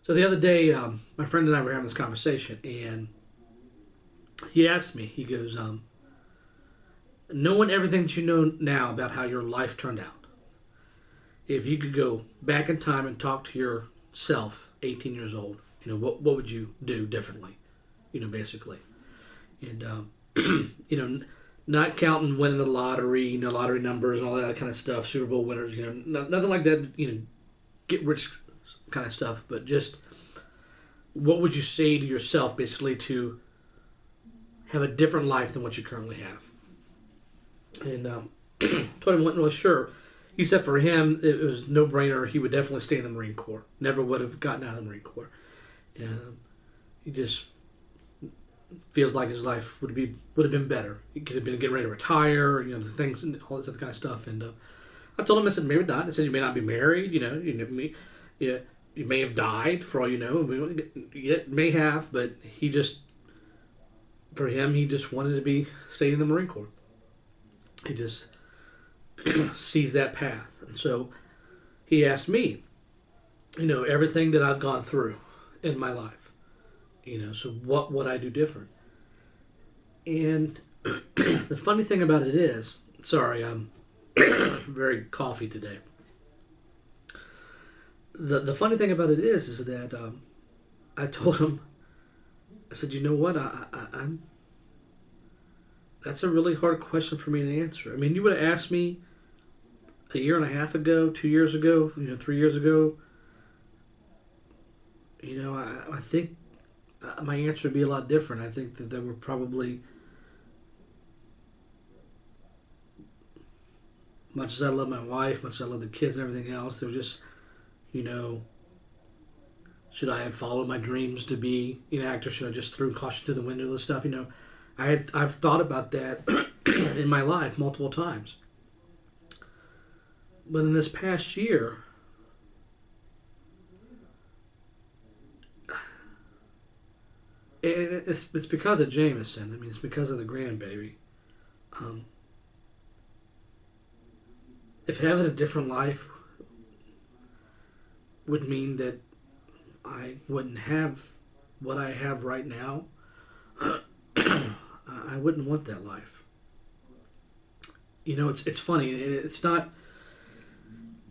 So the other day, my friend and I were having this conversation, and he asked me, he goes, knowing everything that you know now about how your life turned out, if you could go back in time and talk to yourself, 18 years old, what would you do differently? Basically. And, not counting winning the lottery, lottery numbers and all that kind of stuff, Super Bowl winners, nothing like that, get rich kind of stuff, but just what would you say to yourself basically to have a different life than what you currently have? And told him, wasn't really sure. He said for him, it was no brainer. He would definitely stay in the Marine Corps. Never would have gotten out of the Marine Corps. He just feels like his life would have been better. He could have been getting ready to retire, the things and all this other kind of stuff. And I told him, I said, maybe not. I said, you may not be married, you may have died for all you know. You may have, but for him, he just wanted to stay in the Marine Corps. He just sees that path. And so he asked me, everything that I've gone through in my life, so what would I do different? And the funny thing about it is, sorry, I'm very coffee today. The funny thing about it is that I told him, I said, you know what, I'm that's a really hard question for me to answer. I mean, you would have asked me a year and a half ago, 2 years ago, 3 years ago, I think my answer would be a lot different. I think that there were probably, much as I love my wife, much as I love the kids and everything else, there was just, should I have followed my dreams to be an actor? Should I just throw caution to the window of this stuff? I've thought about that in my life multiple times. But in this past year, it's because of Jameson. I mean, it's because of the grandbaby. If having a different life would mean that I wouldn't have what I have right now, I wouldn't want that life. It's funny. It's not,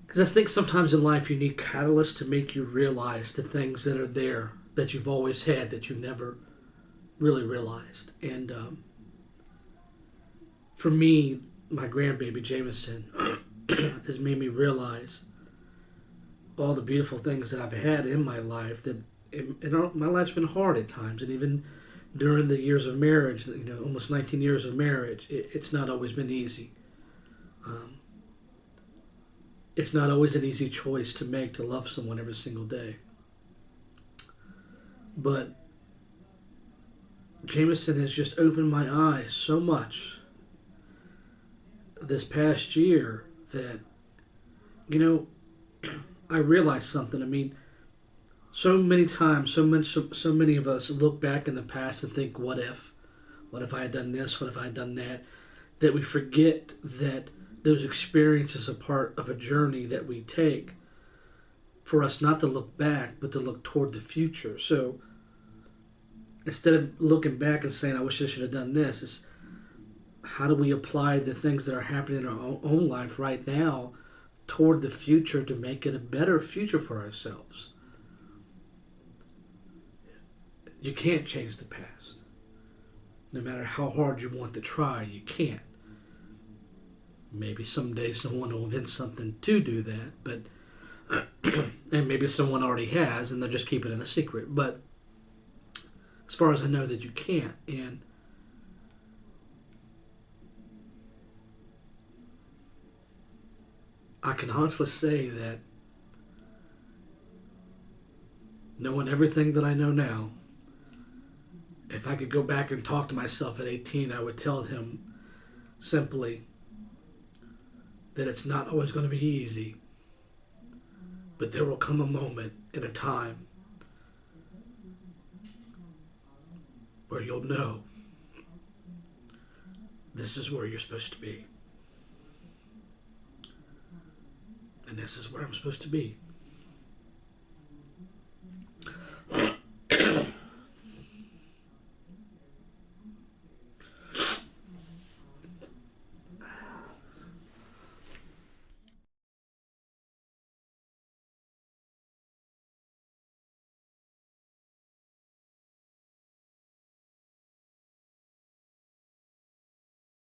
because I think sometimes in life you need catalysts to make you realize the things that are there that you've always had that you've never really realized. And for me, my grandbaby Jameson has made me realize all the beautiful things that I've had in my life. My life's been hard at times, and even during the years of marriage, almost 19 years of marriage, it's not always been easy. It's not always an easy choice to make, to love someone every single day. But Jameson has just opened my eyes so much this past year that, I realized something. I mean, so many times, so many of us look back in the past and think, what if? What if I had done this? What if I had done that? That we forget that those experiences are part of a journey that we take for us not to look back, but to look toward the future. So instead of looking back and saying, I wish I should have done this, it's how do we apply the things that are happening in our own life right now toward the future to make it a better future for ourselves? You can't change the past. No matter how hard you want to try, you can't. Maybe someday someone will invent something to do that, but and maybe someone already has and they'll just keep it in a secret. But as far as I know, that you can't. And I can honestly say that knowing everything that I know now, if I could go back and talk to myself at 18, I would tell him simply that it's not always going to be easy, but there will come a moment and a time where you'll know this is where you're supposed to be. And this is where I'm supposed to be.